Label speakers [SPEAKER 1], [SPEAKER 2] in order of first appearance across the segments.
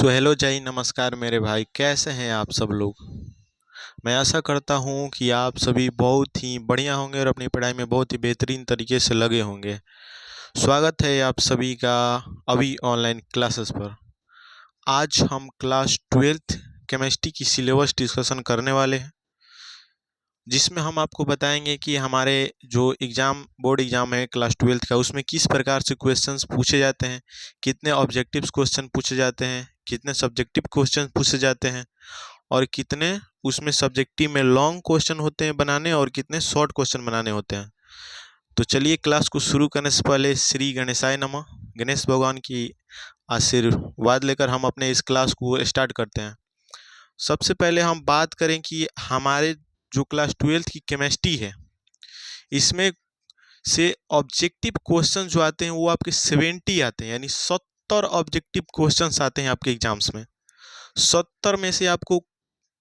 [SPEAKER 1] So hello जय नमस्कार मेरे भाई, कैसे हैं आप सब लोग। मैं आशा करता हूं कि आप सभी बहुत ही बढ़िया होंगे और अपनी पढ़ाई में बहुत ही बेहतरीन तरीके से लगे होंगे। स्वागत है आप सभी का अभी ऑनलाइन क्लासेस पर। आज हम क्लास 12th केमिस्ट्री की सिलेबस डिस्कशन करने वाले हैं, जिसमें हम आपको बताएंगे कि हमारे जो बोर्ड एग्ज़ाम है क्लास 12th का, उसमें किस प्रकार से क्वेश्चंस पूछे जाते हैं, कितने ऑब्जेक्टिव्स क्वेश्चन पूछे जाते हैं, कितने सब्जेक्टिव क्वेश्चन पूछे जाते हैं और कितने उसमें सब्जेक्टिव में लॉन्ग क्वेश्चन होते हैं बनाने और कितने शॉर्ट क्वेश्चन बनाने होते हैं। तो चलिए क्लास को शुरू करने से पहले श्री गणेशाय नमः, गणेश भगवान की आशीर्वाद लेकर हम अपने इस क्लास को स्टार्ट करते हैं। सबसे पहले हम बात करें कि हमारे जो क्लास 12th की केमिस्ट्री है, इसमें से ऑब्जेक्टिव क्वेश्चन जो आते हैं वो आपके 70 आते हैं, यानी 70 ऑब्जेक्टिव क्वेश्चंस आते हैं आपके एग्जाम्स में। 70 में से आपको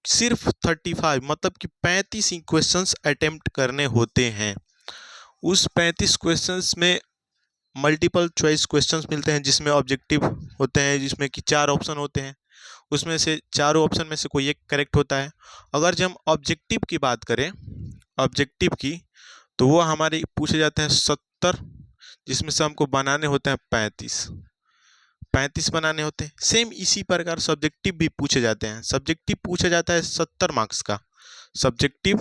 [SPEAKER 1] सिर्फ 35 मतलब कि 35 ही क्वेश्चंस अटेम्प्ट करने होते हैं। उस 35 क्वेश्चंस में मल्टीपल चॉइस क्वेश्चंस मिलते हैं, जिसमें ऑब्जेक्टिव होते हैं, जिसमें कि 4 ऑप्शन होते हैं। उसमें से चारों ऑप्शन में से कोई एक करेक्ट होता है। अगर जब हम ऑब्जेक्टिव की बात करें, ऑब्जेक्टिव की, तो वो हमारे पूछे जाते हैं 70, जिसमें से हमको बनाने होते हैं 35 बनाने होते हैं। सेम इसी प्रकार सब्जेक्टिव भी पूछे जाते हैं। सब्जेक्टिव पूछा जाता है 70 मार्क्स का। सब्जेक्टिव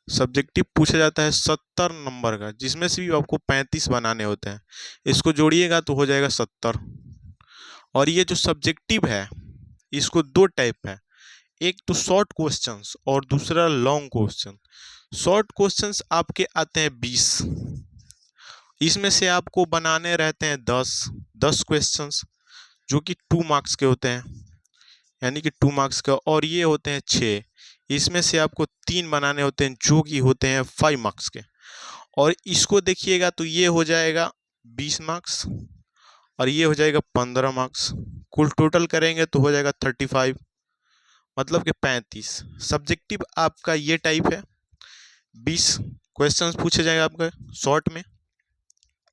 [SPEAKER 1] सब्जेक्टिव पूछा जाता है 70 नंबर का, जिसमें से भी आपको 35 बनाने होते हैं। इसको जोड़िएगा तो हो जाएगा 70। और ये जो सब्जेक्टिव है, इसको दो टाइप है, एक तो शॉर्ट क्वेश्चंस और दूसरा लॉन्ग क्वेश्चन। शॉर्ट क्वेश्चंस आपके आते हैं 20, इसमें से आपको बनाने रहते हैं 10 क्वेश्चंस, जो कि 2 मार्क्स के होते हैं, यानी कि 2 मार्क्स का। और ये होते हैं 6, इसमें से आपको 3 बनाने होते हैं, जो कि होते हैं 5 मार्क्स के। और इसको देखिएगा तो ये हो जाएगा 20 मार्क्स और ये हो जाएगा 15 मार्क्स। कुल टोटल करेंगे तो हो जाएगा 35, मतलब कि 35। सब्जेक्टिव आपका ये टाइप है, 20 क्वेश्चंस पूछे जाएंगे आपका शॉर्ट में,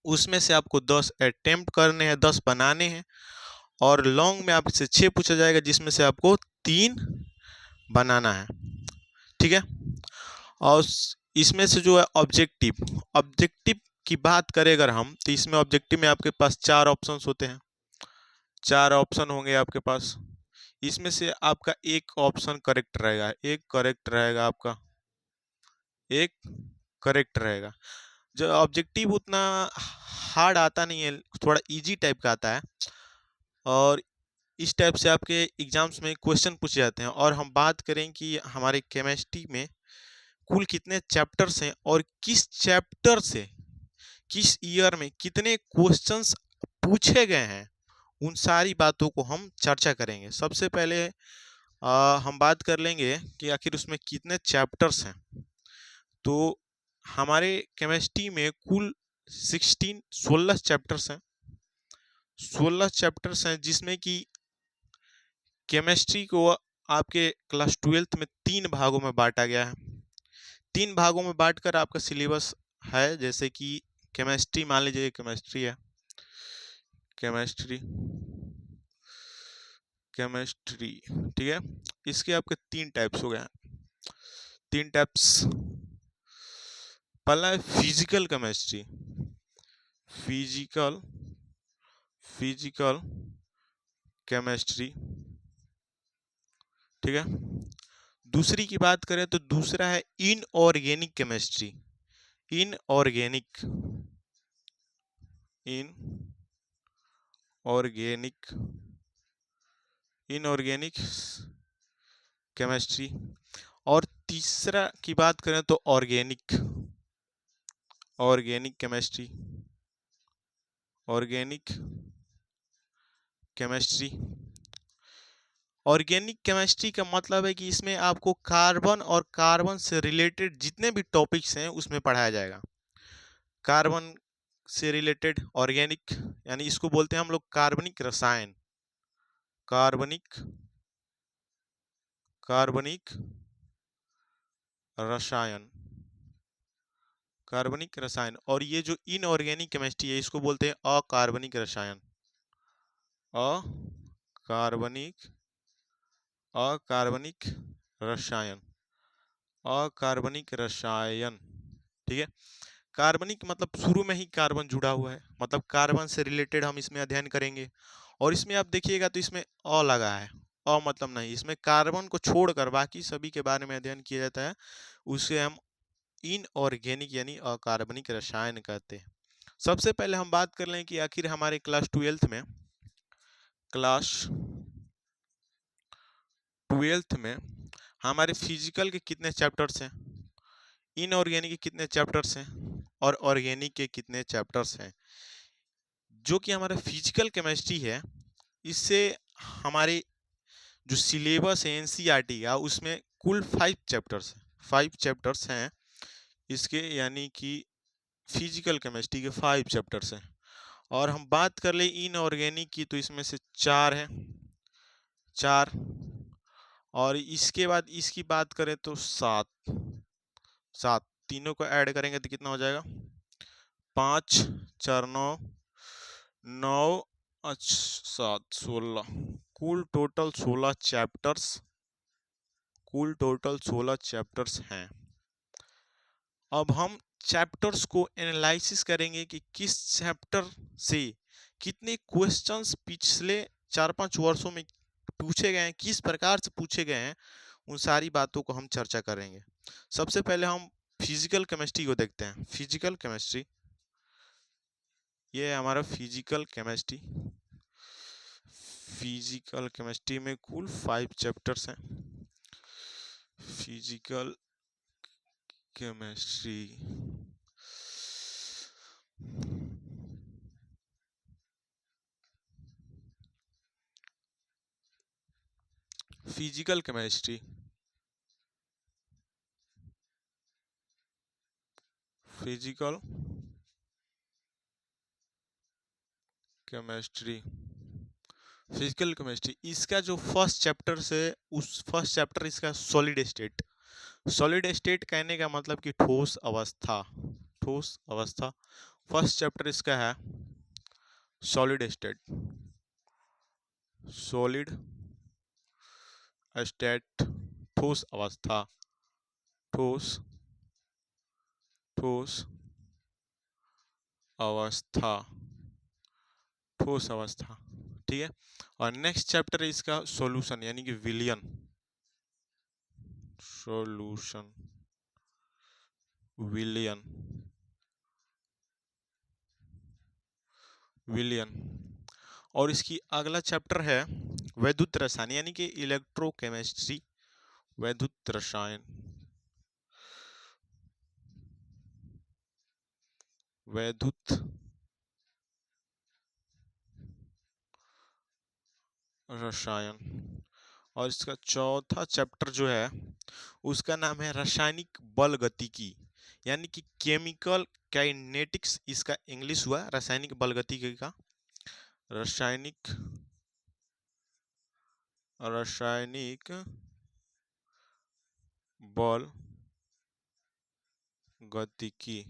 [SPEAKER 1] उसमें से आपको 10 अटेम्प्ट करने हैं, 10 बनाने हैं। और लॉन्ग में आपसे 6 पूछा जाएगा, जिसमें से आपको 3 बनाना है। ठीक है। और इसमें से जो है ऑब्जेक्टिव ऑब्जेक्टिव की बात करें अगर हम, तो इसमें ऑब्जेक्टिव में आपके पास 4 ऑप्शंस होते हैं, 4 ऑप्शन होंगे आपके पास। इसमें से आपका एक ऑप्शन करेक्ट रहेगा, एक करेक्ट रहेगा आपका, एक करेक्ट रहेगा। जो ऑब्जेक्टिव उतना हार्ड आता नहीं है, थोड़ा इजी टाइप का आता है। और इस टाइप से आपके एग्जाम्स में क्वेश्चन पूछे जाते हैं। और हम बात करें कि हमारे केमिस्ट्री में कुल कितने चैप्टर्स हैं और किस चैप्टर से किस ईयर में कितने क्वेश्चंस पूछे गए हैं, उन सारी बातों को हम चर्चा करेंगे। सबसे पहले हम बात कर लेंगे कि आखिर उसमें कितने चैप्टर्स हैं। तो हमारे केमिस्ट्री में कुल 16 चैप्टर्स हैं, 16 चैप्टर्स हैं, जिसमें कि केमिस्ट्री को आपके क्लास 12th में 3 भागों में बांटा गया है। 3 भागों में बांटकर आपका सिलेबस है, जैसे कि केमिस्ट्री, मान लीजिए केमिस्ट्री है, केमिस्ट्री केमिस्ट्री ठीक है। इसके आपके 3 टाइप्स हो गए हैं, 3 टाइप्स। पहला है physical chemistry, physical physical chemistry, ठीक है। दूसरी की बात करें तो दूसरा है inorganic chemistry, inorganic inorganic inorganic chemistry. और तीसरा की बात करें तो organic organic chemistry, organic chemistry. Organic chemistry का मतलब है कि इसमें आपको कार्बन और कार्बन से रिलेटेड जितने भी टॉपिक्स हैं उसमें पढ़ाया जाएगा। कार्बन से रिलेटेड ऑर्गेनिक, यानी इसको बोलते हैं हम लोग कार्बनिक रसायन, कार्बनिक कार्बनिक रसायन, कार्बनिक रसायन। और ये जो इनऑर्गेनिक केमिस्ट्री है, इसको बोलते हैं अकार्बनिक रसायन, कार्बनिक अकार्बनिक रसायन, अकार्बनिक रसायन। ठीक है, कार्बनिक मतलब शुरू में ही कार्बन जुड़ा हुआ है, मतलब कार्बन से रिलेटेड हम इसमें अध्ययन करेंगे। और इसमें आप देखिएगा तो इसमें अ लगा है, अ मतलब नहीं, इसमें कार्बन को छोड़कर बाकी सभी के बारे में अध्ययन किया जाता है, उसे हम इनऑर्गेनिक यानी अकार्बनिक रसायन कहते हैं। सबसे पहले हम बात कर लें कि आखिर हमारे क्लास ट्वेल्थ में हमारे फिजिकल के कितने चैप्टर्स हैं, इनऑर्गेनिक के कितने चैप्टर्स हैं और ऑर्गेनिक के कितने चैप्टर्स हैं। जो कि हमारा फिजिकल केमिस्ट्री है, इससे हमारे जो सिलेबस है एनसीईआरटी का, उसमें कुल 5 चैप्टर्स हैं इसके, यानी कि फिजिकल केमिस्ट्री के 5 चैप्टर्स हैं। और हम बात कर ले इनऑर्गेनिक की तो इसमें से 4 है, 4। और इसके बाद इसकी बात करें तो 7 तीनों को ऐड करेंगे तो कितना हो जाएगा, 5 4 9 9 7 16, कुल टोटल 16 चैप्टर्स हैं। अब हम चैप्टर्स को एनालिसिस करेंगे कि किस चैप्टर से कितने क्वेश्चंस पिछले 4-5 वर्षों में पूछे गए हैं, किस प्रकार से पूछे गए हैं, उन सारी बातों को हम चर्चा करेंगे। सबसे पहले हम फिजिकल केमिस्ट्री को देखते हैं। फिजिकल केमिस्ट्री, ये है हमारा फिजिकल केमिस्ट्री में कुल 5 चैप्टर्स हैं। Physical chemistry, physical chemistry, physical chemistry, physical chemistry, इसका जो फर्स्ट चैप्टर से, उस फर्स्ट चैप्टर इसका सॉलिड स्टेट। सॉलिड स्टेट कहने का मतलब कि ठोस अवस्था, ठोस अवस्था। फर्स्ट चैप्टर इसका है सॉलिड स्टेट, सॉलिड स्टेट, ठोस अवस्था, ठोस ठोस अवस्था, ठोस अवस्था। ठीक है, और नेक्स्ट चैप्टर है इसका सॉल्यूशन यानी कि विलयन, सॉल्यूशन, विलयन, विलयन। और इसकी अगला चैप्टर है वैद्युत रसायन यानी कि इलेक्ट्रोकेमिस्ट्री, वैद्युत रसायन, वैद्युत रसायन। और इसका चौथा चैप्टर जो है उसका नाम है रासायनिक बल गतिकी यानी कि केमिकल काइनेटिक्स, इसका इंग्लिश हुआ रासायनिक बल गतिकी का, रासायनिक बल गतिकी।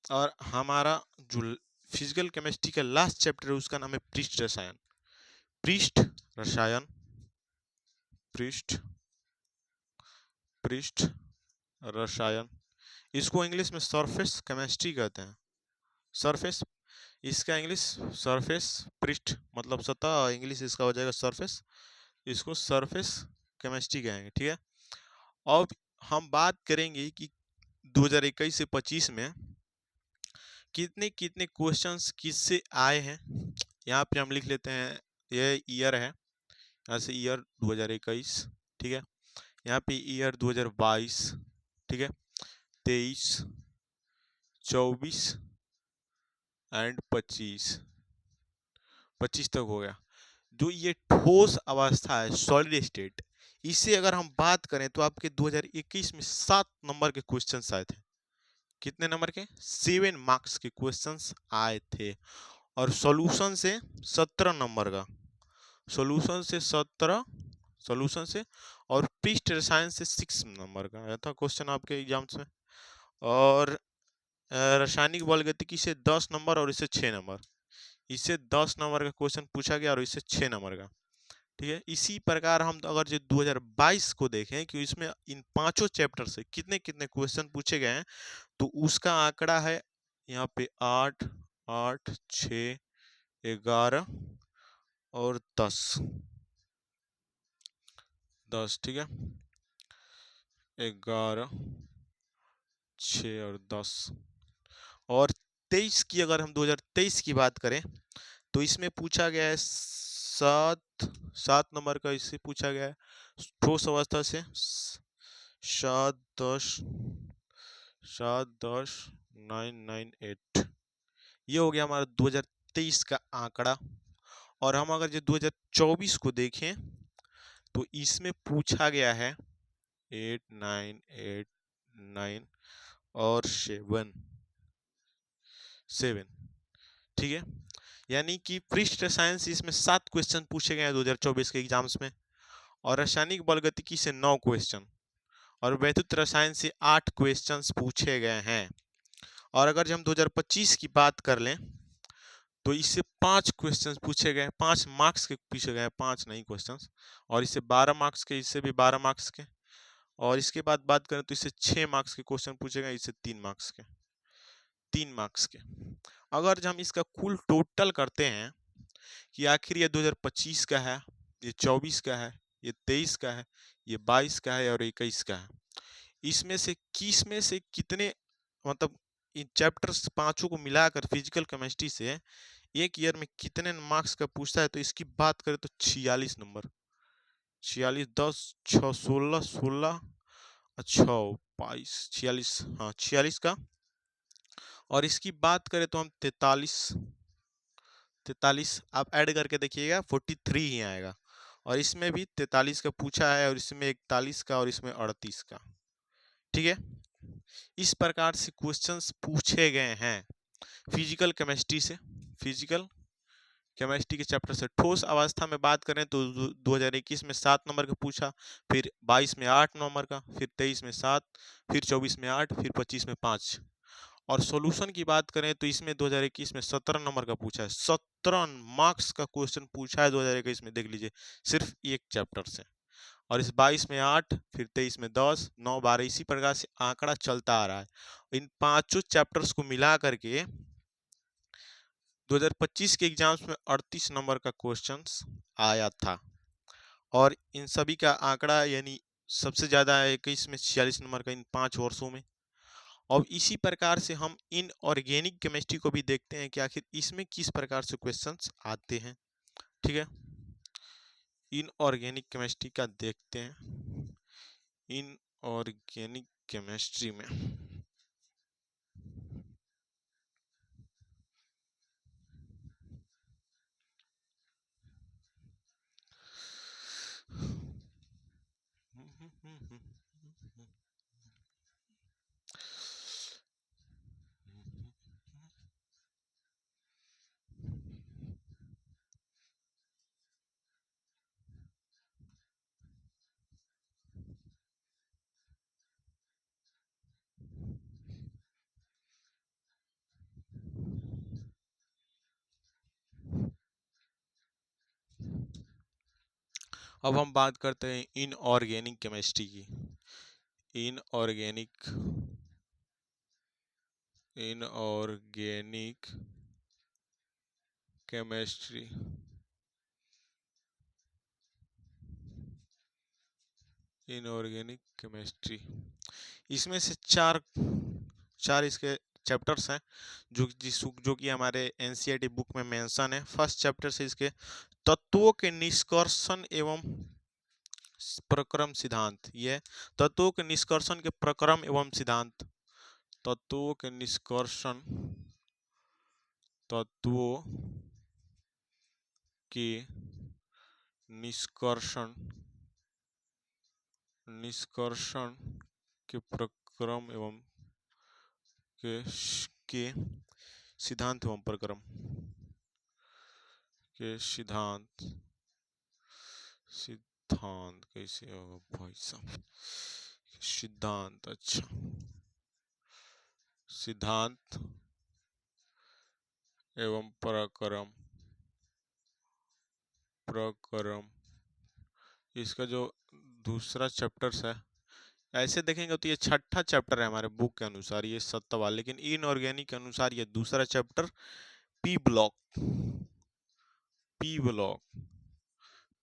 [SPEAKER 1] और हमारा जो फिजिकल केमिस्ट्री का लास्ट चैप्टर है उसका नाम है पृष्ठ रसायन, पृष्ठ रसायन, पृष्ठ रसायन। इसको इंग्लिश में सरफेस केमिस्ट्री कहते हैं, सरफेस, इसका इंग्लिश सरफेस, पृष्ठ मतलब सतह, इंग्लिश इसका हो जाएगा सरफेस, इसको सरफेस केमिस्ट्री कहेंगे। ठीक है, अब हम बात करेंगे कि 2021 से 25 में कितने कितने क्वेश्चंस किससे आए हैं। यहाँ पे हम लिख लेते हैं, ये ईयर है, यहाँ से ईयर 2021, ठीक है, यहाँ पे ईयर 2022, ठीक है, 23, 24 एंड 25 तक हो गया। जो ये ठोस अवस्था है सॉलिड स्टेट, इससे अगर हम बात करें तो आपके 2021 में 7 नंबर के क्वेश्चंस आए थे। कितने नंबर के? 7 मार्क्स के क्वेश्चंस आए थे। और सॉल्यूशन से 17 नंबर का, सॉल्यूशन से 17, सॉल्यूशन से, और पृष्ठ रसायन से 6 नंबर का आया था क्वेश्चन आपके एग्जाम्स में। और रासायनिक बल गतिकी से 10 नंबर और इससे 6 नंबर, इससे 10 नंबर का क्वेश्चन पूछा गया और इससे 6 नंबर का। ठीक है, इसी प्रकार हम अगर जो 2022 को देखें कि इसमें इन पांचों चैप्टर से कितने कितने क्वेश्चन पूछे गए हैं, तो उसका आंकड़ा है यहाँ पे 8, 8, 6, 11 और 10। 10, ठीक है, 11, 6 और 10। और 23 की अगर हम 2023 की बात करें तो इसमें पूछा गया है 7 नंबर का, इससे पूछा गया है ठोस अवस्था से 7, 10, 998। ये हो गया हमारा 2023 का आंकड़ा। और हम अगर जो 2024 को देखें तो इसमें पूछा गया है 8, 9, 8, 9 और 7। ठीक है, यानी कि पृष्ठ रसायन से इसमें 7 क्वेश्चन पूछे गए हैं 2024 के एग्जाम्स में, और रासायनिक बल गतिकी से 9 क्वेश्चन, और वैद्युत रसायन से 8 क्वेश्चंस पूछे गए हैं। और अगर हम 2025 की बात कर लें तो इससे 5 क्वेश्चंस पूछे गए, 5 मार्क्स के पूछे गए, 5 नहीं क्वेश्चंस, और इससे 12 मार्क्स के, इससे भी 12 मार्क्स के। और इसके बाद बात करें तो इससे 6 मार्क्स के क्वेश्चन पूछे गए, इससे 3 मार्क्स के, 3 मार्क्स के। अगर हम इसका कुल टोटल करते हैं कि आखिर ये 2025 का है, ये 24 का है, ये 23 का है, ये 22 का है और 21 का है, इसमें से किस में से कितने, मतलब इन चैप्टर्स पांचों को मिलाकर फिजिकल केमिस्ट्री से एक ईयर में कितने मार्क्स का पूछता है, तो इसकी बात करें तो 46 नंबर, 46, 10, 6, 16, 16, 22, 46, हाँ 46 का। और इसकी बात करें तो हम 43 आप ऐड करके देखिएगा 43 ही आएगा। और इसमें भी 43 का पूछा है, और इसमें 41 का, और इसमें 38 का। ठीक है, इस प्रकार से क्वेश्चंस पूछे गए हैं फिजिकल केमिस्ट्री से। फिजिकल केमिस्ट्री के चैप्टर से ठोस अवस्था में बात करें तो 2021 में 7 नंबर का पूछा, फिर 22 में 8 नंबर का, फिर 23 में 7, फिर 24 में 8, फिर 25 में 5। और सॉल्यूशन की बात करें तो इसमें 2021 में 17 नंबर का पूछा है, 17 मार्क्स का क्वेश्चन पूछा है 2021 में, देख लीजिए सिर्फ एक चैप्टर से। और इस 22 में 8, फिर 23 में 10, 9, 12, इसी प्रकार से आंकड़ा चलता आ रहा है। इन पांचों चैप्टर्स को मिला करके 2025 के एग्जाम्स में 38 नंबर का क्वेश्चंस आया था। और इन सभी का आंकड़ा यानी सबसे ज्यादा है 21 में 46 नंबर का, इन 5 वर्षों में। और इसी प्रकार से हम इन ऑर्गेनिक केमिस्ट्री को भी देखते हैं कि आखिर इसमें किस प्रकार से क्वेश्चंस आते हैं। ठीक है, इन ऑर्गेनिक केमिस्ट्री का देखते हैं। इन ऑर्गेनिक केमिस्ट्री में अब हम बात करते हैं इनऑर्गेनिक केमिस्ट्री की। Inorganic inorganic chemistry inorganic chemistry, इसमें से चार इसके चैप्टर्स हैं जो कि हमारे एनसीईआरटी बुक में मेंशन है। फर्स्ट चैप्टर से इसके तत्वों के निष्कर्षण एवं प्रक्रम सिद्धांत, ये तत्वों के निष्कर्षण के प्रक्रम एवं सिद्धांत, तत्वों के निष्कर्षण, तत्वों के निष्कर्षण निष्कर्षण के प्रक्रम एवं के सिद्धांत एवं प्रक्रम के सिद्धांत कैसे होगा भाई साहब, सिद्धांत, अच्छा सिद्धांत एवं प्रक्रम प्रक्रम, इसका जो दूसरा चैप्टर्स है, ऐसे देखेंगे तो ये छठा चैप्टर है हमारे बुक के अनुसार, ये सत्तवा, लेकिन इनऑर्गेनिक के अनुसार ये दूसरा chapter P block. P block,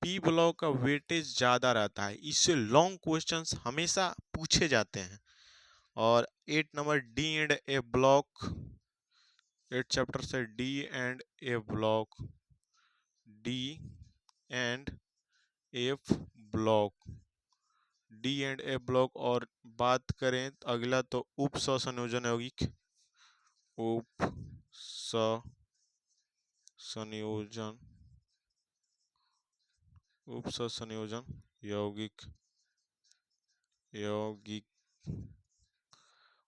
[SPEAKER 1] P block का वेटेज ज्यादा रहता है, इससे लॉन्ग क्वेश्चंस हमेशा पूछे जाते हैं। और 8 number D and A block, 8 chapter से D and A block, D and F block, D and A block. और बात करें तो अगला तो उप संयोजन यौगिक, उप संयोजन, उप संयोजन यौगिक, यौगिक,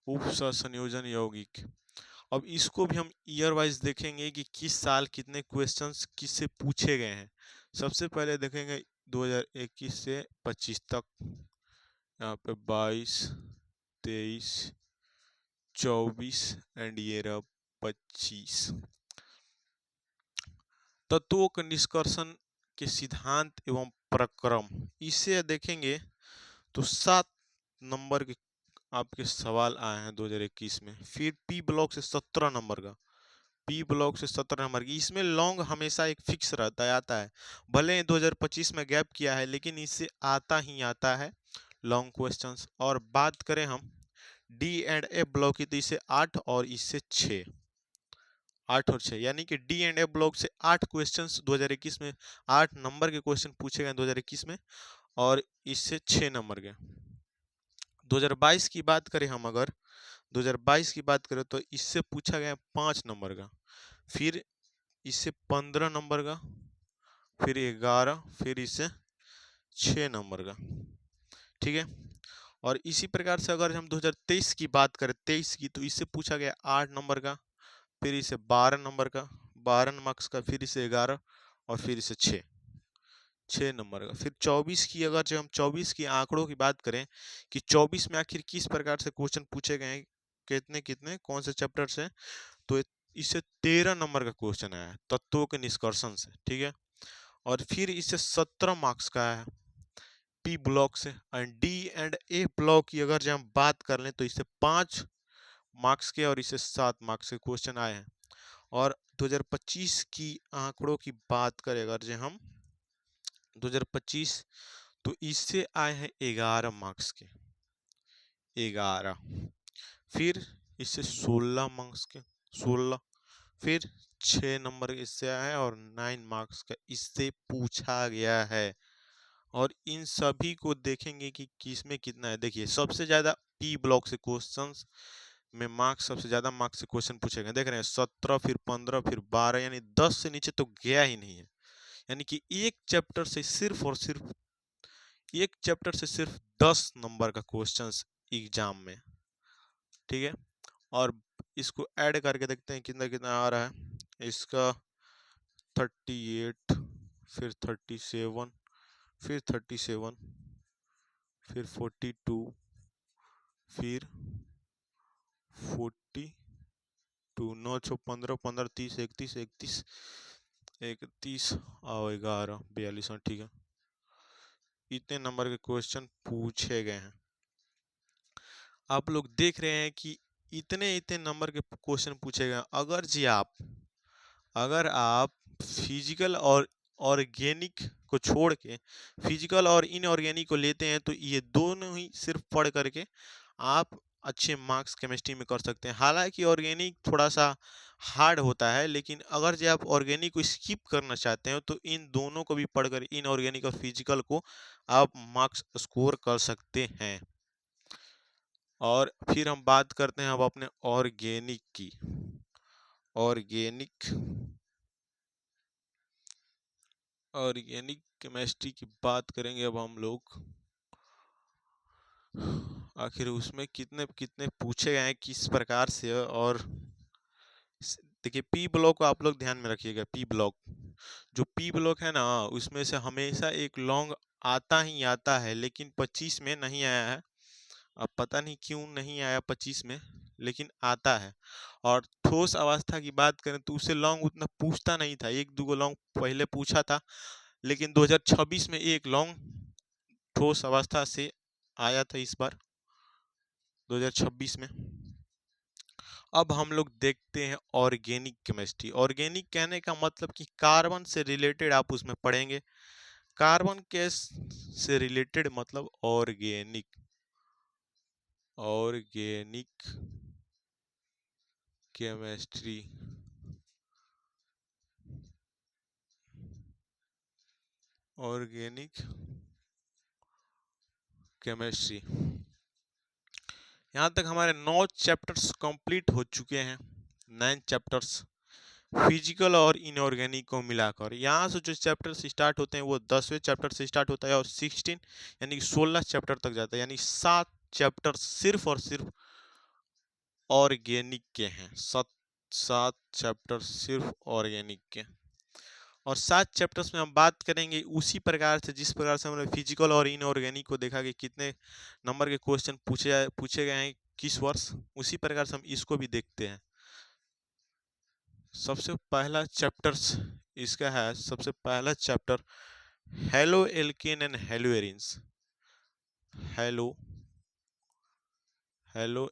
[SPEAKER 1] उप संयोजन यौगिक। अब इसको भी हम ईयर वाइज देखेंगे कि किस साल कितने क्वेश्चंस किससे पूछे गए हैं। सबसे पहले देखेंगे 2021 से 25 तक, यहाँ पे 22, 23, 24 एंड ये रहा 25। तत्वों के निष्कर्षण के सिद्धांत एवं प्रक्रम, इसे देखेंगे तो 7 नंबर के आपके सवाल आए हैं 2021 में। फिर पी ब्लॉक से 17 नंबर का, पी ब्लॉक से 17 नंबर की, इसमें लॉन्ग हमेशा एक फिक्स रहता है, आता है, भले ही 2025 में गैप किया है लेकिन इससे आता ही आता है लॉन्ग क्वेश्चंस। और बात करें हम डी एंड ए ब्लॉक की, तो इससे 8 और इससे 6, 8 और 6, यानी कि डी एंड ए ब्लॉक से 8 क्वेश्चंस 2021 में, 8 नंबर के क्वेश्चन पूछे गए 2021 में, और इससे 6 नंबर के। 2022 की बात करें हम, अगर 2022 की बात करें तो इससे पूछा गया 5 नंबर का, फिर इससे 15 नंबर का, फिर 11, फिर इससे 6 नंबर का, ठीक है। और इसी प्रकार से अगर हम 2023 की बात करें, 23 की, तो इससे पूछा गया 8 नंबर का, फिर इसे 12 नंबर का, 12 मार्क्स का, फिर इसे 11, और फिर इसे 6 नंबर का। फिर 24 की, अगर जब हम 24 की आंकड़ों की बात करें कि 24 में आखिर किस प्रकार से क्वेश्चन पूछे गए हैं, कितने कितने कौन से चैप्टर से, तो इससे 13 नंबर का क्वेश्चन आया है तत्वों के निष्कर्षण से, ठीक है। और फिर इससे 17 मार्क्स का है पी ब्लॉक से। And D and A block की अगर जब हम बात कर लें तो इससे 5 मार्क्स के और इससे 7 मार्क्स के क्वेश्चन आए हैं। और 2025 की आंकड़ों की बात करें अगर जो हम 2025, तो इससे आए हैं 11 मार्क्स के, 11, फिर इससे 16 मार्क्स के, 16, फिर 6 नंबर इससे आया है, और 9 मार्क्स का इससे पूछा गया है। और इन सभी को देखेंगे कि किसमें कितना है। देखिए सबसे ज्यादा पी ब्लॉक से क्वेश्चंस में मार्क्स, सबसे ज्यादा मार्क्स से क्वेश्चन पूछे गए, देख रहे हैं 17, फिर 15, फिर 12, यानी 10 से नीचे तो गया ही नहीं है। यानी कि एक चैप्टर से सिर्फ और सिर्फ, एक चैप्टर से सिर्फ 10 नंबर का क्वेश्चंस एग्जाम में, ठीक है। और इसको ऐड करके देखते हैं कितना कितना आ रहा है। इसका 38, फिर 37, फिर 37, फिर 42, फिर 42, 9 6 15, 15 30, 31, 31, 31 और 11, 42, ठीक है। इतने नंबर के क्वेश्चन पूछे गए हैं। आप लोग देख रहे हैं कि इतने इतने नंबर के क्वेश्चन पूछे गए। अगर आप फिजिकल और ऑर्गेनिक को छोड़ के फिजिकल और इनऑर्गेनिक को लेते हैं तो ये दोनों ही सिर्फ पढ़ करके आप अच्छे मार्क्स केमिस्ट्री में कर सकते हैं। हालांकि ऑर्गेनिक थोड़ा सा हार्ड होता है, लेकिन अगर जो आप ऑर्गेनिक को स्किप करना चाहते हो तो इन दोनों को भी पढ़कर, इनऑर्गेनिक और फिजिकल को, आप मार्क्स स्कोर कर सकते हैं। और फिर हम बात करते हैं अब अपने ऑर्गेनिक की। ऑर्गेनिक, ऑर्गेनिक केमिस्ट्री की बात करेंगे अब हम लोग। आखिर उसमें कितने कितने पूछे गए हैं किस प्रकार से। और देखिए पी ब्लॉक को आप लोग ध्यान में रखिएगा। पी ब्लॉक, जो पी ब्लॉक है ना, उसमें से हमेशा एक लॉन्ग आता ही आता है, लेकिन 25 में नहीं आया है। अब पता नहीं क्यों नहीं आया 25 में, लेकिन आता है। और ठोस अवस्था की बात करें तो उससे लॉन्ग उतना पूछता नहीं था, एक दो लॉन्ग पहले पूछा था, लेकिन 2026 में एक लॉन्ग ठोस अवस्था से आया था इस बार 2026 में। अब हम लोग देखते हैं ऑर्गेनिक केमिस्ट्री। ऑर्गेनिक कहने का मतलब कि कार्बन से रिलेटेड आप उसमें पढ़ेंगे। कार्बन केस से रिलेटेड मतलब organic. Organic chemistry, organic chemistry. यहाँ तक हमारे 9 चैप्टर्स कंप्लीट हो चुके हैं, 9 चैप्टर्स फिजिकल और इनऑर्गेनिक को मिलाकर। यहाँ से जो चैप्टर्स स्टार्ट होते हैं वो 10वें चैप्टर से स्टार्ट होता है और 16 यानी कि 16 चैप्टर तक जाता है, यानी 7 चैप्टर सिर्फ और सिर्फ ऑर्गेनिक के हैं। 7 चैप्टर सिर्फ ऑर्गेनिक के। और 7 चैप्टर्स में हम बात करेंगे उसी प्रकार से जिस प्रकार से हमने फिजिकल और इनऑर्गेनिक को देखा कि कितने नंबर के क्वेश्चन पूछे गए हैं किस वर्ष, उसी प्रकार से हम इसको भी देखते हैं। सबसे पहला चैप्टर इसका है, सबसे पहला chapter halo alkane and हेलोएरिन्स। Halo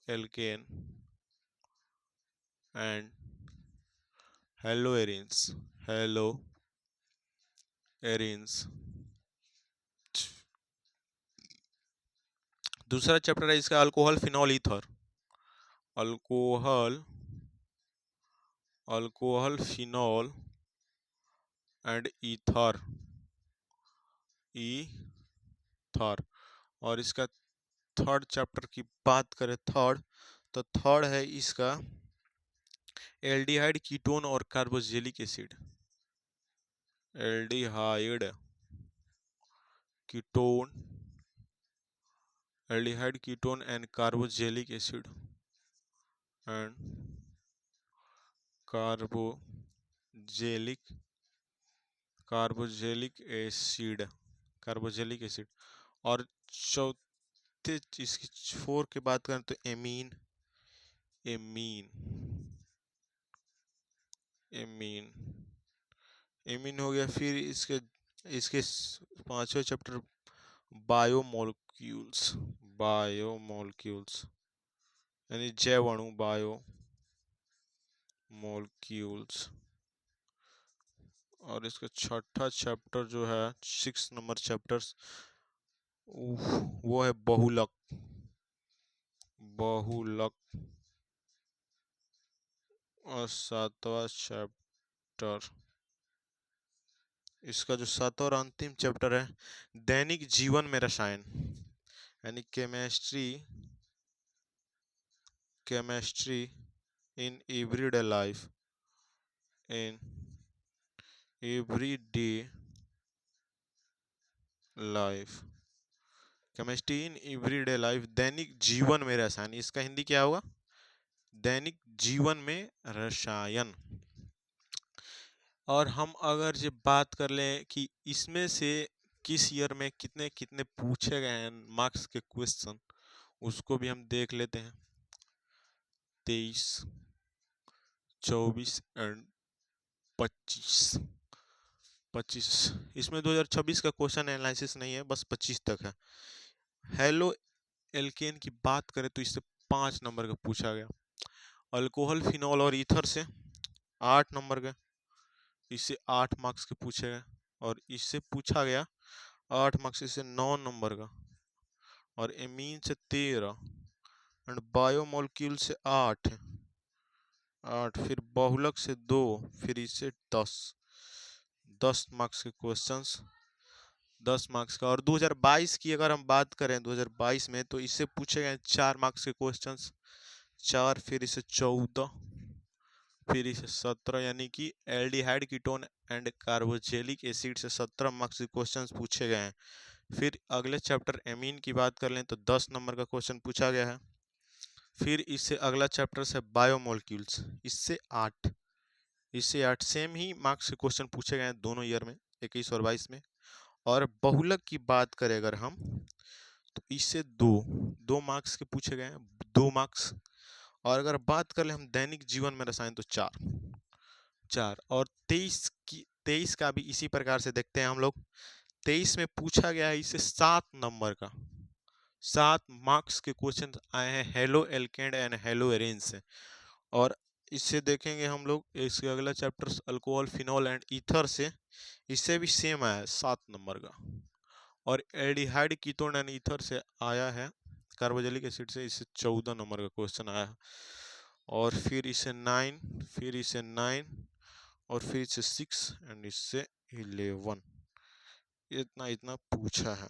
[SPEAKER 1] alkane and हेलोएरिन्स। हेलोएरिन्स। दूसरा चैप्टर है इसका alcohol phenol ether. Alcohol phenol and ether. और इसका थर्ड चैप्टर की बात करें, तो थर्ड है इसका एल्डिहाइड कीटोन और carboxylic acid. Aldehyde ketone and carboxylic acid carboxylic acid. और चौथे इसकी 4 की बात करें तो एमीन हो गया। फिर इसके इसके 5वें चैप्टर बायोमोलिक्यूल्स यानी जैव अणु, बायोमोलिक्यूल्स। और इसका छठा चैप्टर जो है 6 नंबर चैप्टर्स वो है बहुलक। और 7वां चैप्टर इसका जो 7वां और अंतिम चैप्टर है दैनिक जीवन में रसायन, यानी chemistry in everyday life. Chemistry in everyday life, दैनिक जीवन में रसायन। इसका हिंदी क्या होगा? दैनिक जीवन में रसायन। और हम अगर ये बात कर लें कि इसमें से किस ईयर में कितने कितने पूछे गए हैं मार्क्स के क्वेश्चन, उसको भी हम देख लेते हैं। 23, 24 एंड 25। इसमें 2026 का क्वेश्चन एनालिसिस नहीं है, बस 25 तक है। हेलो एल्केन की बात करें तो इससे 5 नंबर का पूछा गया। अल्कोहल फिनॉल और ईथर से 8 नंबर का, इससे 8 मार्क्स के पूछे गए। और इससे पूछा गया 8 मार्क्स, इससे 9 नंबर का। और एमीन से 13 एंड बायोमोलिक्यूल से 8। फिर बहुलक से 2, फिर इससे 10 मार्क्स के क्वेश्चंस, 10 मार्क्स का। और 2022 की अगर हम बात करें 2022 में, तो इससे पूछे गए 4 मार्क्स के क्वेश्चंस, 4, फिर इसे 14, फिर इसे 17, यानी कि aldehyde ketone and carboxylic acid से 17 मार्क्स के क्वेश्चंस पूछे गए हैं। फिर अगले चैप्टर एमीन की बात कर लें तो 10 नंबर का क्वेश्चन पूछा गया है। फिर इससे अगला चैप्टर है बायोमोलिक्यूल्स, इससे 8, सेम ही मार्क्स के क्वेश्चन पूछे गए हैं दोनों ईयर में, 21 और 22 में। और बहुलक की बात करें अगर हम, तो इससे 2 मार्क्स के पूछे गए हैं, 2 मार्क्स। और अगर बात कर ले हम दैनिक जीवन में रसायन, तो 4। और 23 23 का भी इसी प्रकार से देखते हैं हम लोग। 23 में पूछा गया है इससे 7 नंबर का, 7 मार्क्स के क्वेश्चन आए हैं हेलो एल्केन एंड हेलो एरेन से। और इससे देखेंगे हम लोग इसके अगला chapter alcohol phenol and ether से, इससे भी सेम आया है 7 नंबर का। और एल्डिहाइड कीटोन एंड ईथर से आया है कार्बोक्सिलिक एसिड से, इससे 14 नंबर का क्वेश्चन आया है। और फिर इसे 9, फिर इसे 9, और फिर इसे 6 एंड इससे 11, इतना इतना पूछा है।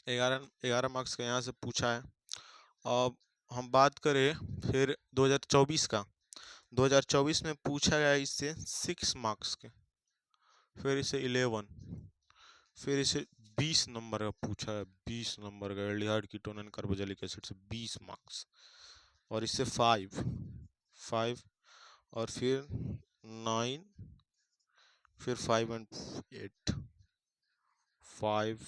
[SPEAKER 1] 11 मार्क्स का यहाँ से पूछा है। अब हम बात करें फिर 2024 का। 2024 में पूछा गया इससे 6 मार्क्स के, फिर इसे 11, फिर इसे 20 नंबर का पूछा है, 20 नंबर का aldehyde ketone and carboxylic acid से 20 मार्क्स। और इससे 5 और फिर 9, फिर 5 एंड 8, 5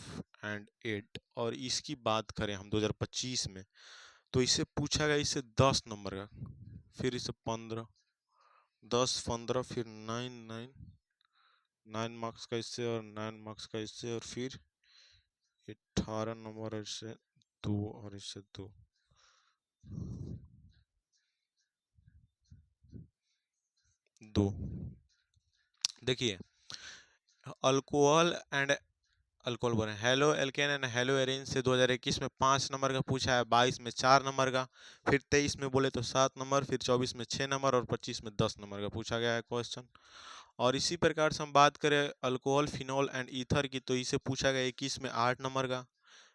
[SPEAKER 1] एंड 8। और इसकी बात करें हम 2025 में, तो इसे पूछा गया इससे 10 नंबर का, फिर इसे 15, 10 15, फिर 9 मार्क्स का इससे, और 9 मार्क्स का इससे, और फिर 18 नंबर इससे 2, और इससे 2। देखिए अल्कोहल एंड अल्कोहल बोले halo alkane and hello Erin से 2021 में 5 नंबर का पूछा है, 22 में 4 नंबर का, फिर 23 में बोले तो 7 नंबर, फिर 24 में 6 नंबर, और 25 में 10 नंबर का पूछा गया है क्वेश्चन। और इसी प्रकार से हम बात करें अल्कोहल फिनॉल एंड ईथर की, तो इसे पूछा गया 21 में 8 नंबर का,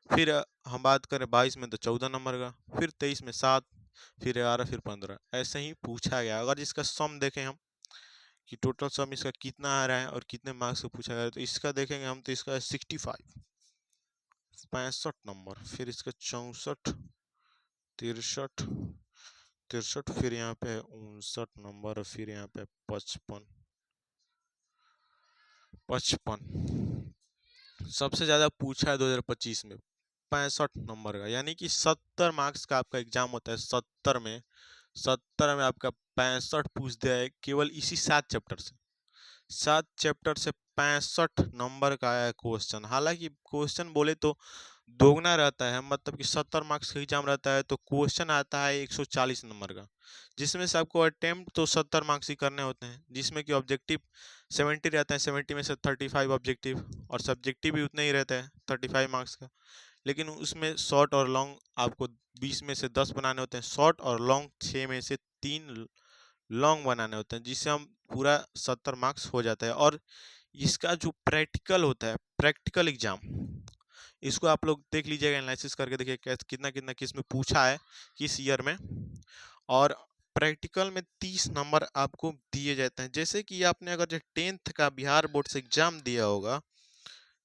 [SPEAKER 1] फिर हम बात करें 22 में तो 14 नंबर का, फिर 23 में 7, फिर 11, फिर 15, ऐसे ही पूछा गया। अगर इसका सम देखें हम कि टोटल सम इसका कितना आ रहा है और कितने मार्क्स को पूछा गया है, तो इसका देखेंगे हम तो इसका है 65, 65 नंबर, फिर इसका 64, 63, 63, फिर यहाँ पे 59 नंबर, और फिर यहाँ पे 55, 55 सबसे ज्यादा पूछा है 2025 में 65 नंबर का, यानी कि 70 मार्क्स का आपका एग्जाम होता है। 70 में आपका 65 पूछ दिया है केवल इसी 7 चैप्टर से। 7 चैप्टर से 65 नंबर का आया है क्वेश्चन। हालांकि क्वेश्चन बोले तो दोगुना रहता है, मतलब कि 70 मार्क्स का एग्जाम रहता है तो क्वेश्चन आता है 140 नंबर का, जिसमें से आपको अटेम्प्ट तो 70 मार्क्स ही करने होते हैं, जिसमें कि ऑब्जेक्टिव 70 रहता है, 70 में से 35 ऑब्जेक्टिव, और सब्जेक्टिव भी उतना ही रहता है 35 मार्क्स का। लेकिन उसमें शॉर्ट और लॉन्ग आपको 20 में से 10 बनाने होते हैं, शॉर्ट और लॉन्ग 6 में से 3 लॉन्ग बनाने होते हैं, जिससे हम पूरा 70 मार्क्स हो जाता है। और इसका जो प्रैक्टिकल होता है, प्रैक्टिकल एग्जाम, इसको आप लोग देख लीजिएगा, एनालिसिस करके देखिए कितना कितना किस में पूछा है, किस ईयर में। और प्रैक्टिकल में 30 नंबर आपको दिए जाते हैं। जैसे कि आपने अगर जो 10th का बिहार बोर्ड से एग्जाम दिया होगा,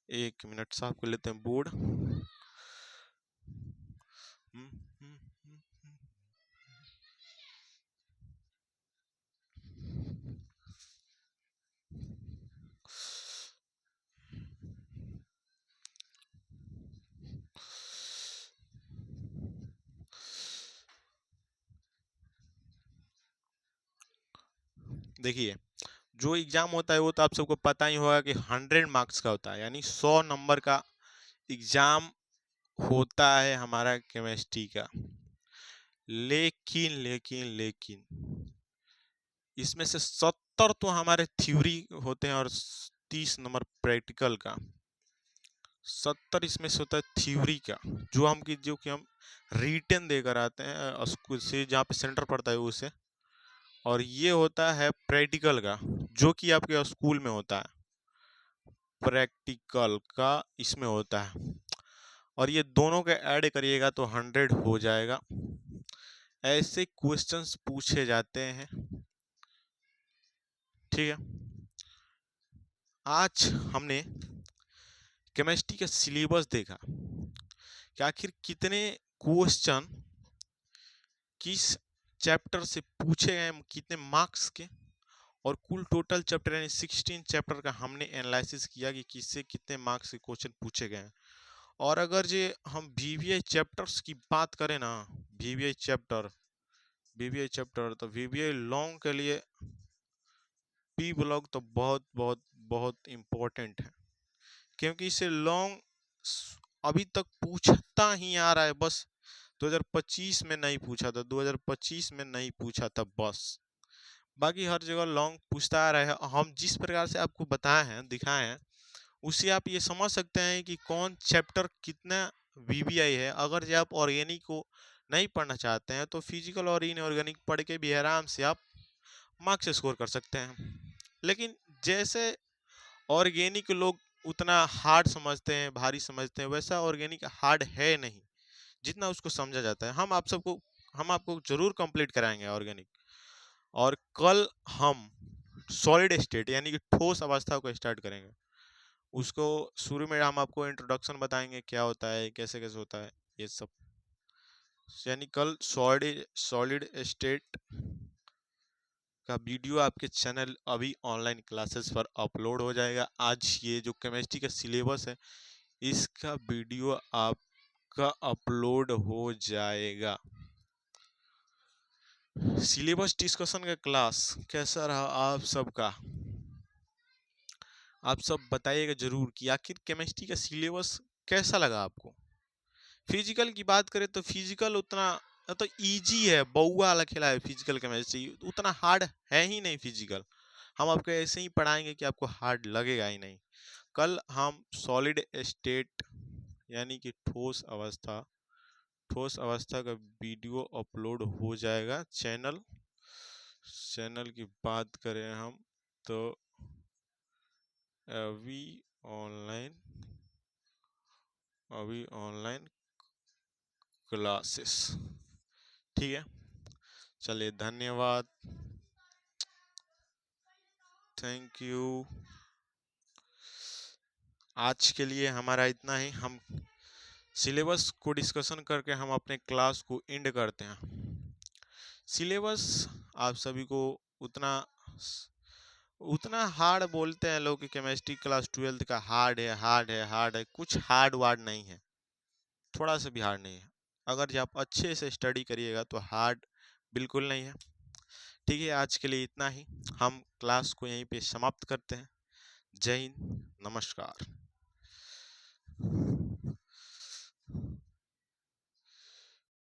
[SPEAKER 1] 1 मिनट साफ कर लेते हैं बोर्ड। देखिए जो एग्जाम होता है वो तो आप सबको पता ही होगा कि 100 मार्क्स का होता है, यानी 100 नंबर का एग्जाम होता है हमारा केमिस्ट्री का। लेकिन लेकिन लेकिन इसमें से 70 तो हमारे थ्योरी होते हैं और 30 नंबर प्रैक्टिकल का। 70 इसमें से होता है थ्योरी का, जो कि हम रिटन देकर आते हैं स्कूल से, जहाँ पे सेंटर पड़ता है उसे। और ये होता है प्रैक्टिकल का, जो कि आपके स्कूल में होता है, प्रैक्टिकल का इसमें होता है। और ये दोनों का ऐड करिएगा तो 100 हो जाएगा। ऐसे क्वेश्चंस पूछे जाते हैं, ठीक है। आज हमने केमिस्ट्री का सिलेबस देखा कि आखिर कितने क्वेश्चन किस चैप्टर से पूछे गए, कितने मार्क्स के, और कुल टोटल चैप्टर यानी 16 चैप्टर का हमने एनालिसिस किया कि किससे कितने मार्क्स के क्वेश्चन पूछे गए हैं। और अगर जे हम वीवीआई चैप्टर्स की बात करें ना, वीवीआई चैप्टर तो वीवीआई लॉन्ग के लिए पी ब्लॉक तो बहुत बहुत बहुत इम्पोर्टेंट है, क्योंकि इसे लॉन्ग अभी तक पूछता ही आ रहा है। बस 2025 में नहीं पूछा था, 2025 में नहीं पूछा था बस, बाकी हर जगह लॉन्ग पूछता आ रहा है। हम जिस प्रकार से आपको बताए हैं, दिखाए हैं, उससे आप ये समझ सकते हैं कि कौन चैप्टर कितना वीवीआई है। अगर जो आप ऑर्गेनिक को नहीं पढ़ना चाहते हैं तो फिजिकल और इनऑर्गेनिक पढ़ के भी आराम से आप मार्क्स स्कोर कर सकते हैं। लेकिन जैसे ऑर्गेनिक लोग उतना हार्ड समझते हैं, भारी समझते हैं, वैसा ऑर्गेनिक हार्ड है नहीं जितना उसको समझा जाता है। हम आपको जरूर कंप्लीट कराएंगे ऑर्गेनिक। और कल हम सॉलिड स्टेट यानी कि ठोस अवस्था को स्टार्ट करेंगे। उसको शुरू में हम आपको इंट्रोडक्शन बताएंगे, क्या होता है, कैसे कैसे होता है, ये सब। यानी कल सॉलिड स्टेट का वीडियो आपके चैनल अभी ऑनलाइन क्लासेस पर अपलोड हो जाएगा। आज ये जो केमिस्ट्री का सिलेबस है, इसका वीडियो आपका अपलोड हो जाएगा। सिलेबस डिस्कशन का क्लास कैसा रहा आप सबका? आप सब बताइएगा जरूर कि आखिर केमिस्ट्री का सिलेबस कैसा लगा आपको। फिजिकल की बात करें तो फिजिकल उतना तो इजी है, बउआ वाला खेला है फिजिकल केमिस्ट्री, उतना हार्ड है ही नहीं फिजिकल। हम आपको ऐसे ही पढ़ाएंगे कि आपको हार्ड लगेगा ही नहीं। कल हम सॉलिड स्टेट यानी कि ठोस अवस्था का वीडियो अपलोड हो जाएगा। चैनल की बात करें हम तो अभी ऑनलाइन क्लासेस, ठीक है। चलिए, धन्यवाद, थैंक यू। आज के लिए हमारा इतना ही। हम सिलेबस को डिस्कशन करके हम अपने क्लास को एंड करते हैं। सिलेबस आप सभी को उतना उतना हार्ड बोलते हैं लोग कि केमिस्ट्री क्लास 12 का हार्ड है। कुछ हार्ड वार्ड नहीं है, थोड़ा सा भी हार्ड नहीं है। अगर जब आप अच्छे से स्टडी करिएगा तो हार्ड बिल्कुल नहीं है। ठीक है, आज के लिए इतना ही। हम क्लास को यहीं पे समाप्त करते हैं। जय हिंद, नमस्कार।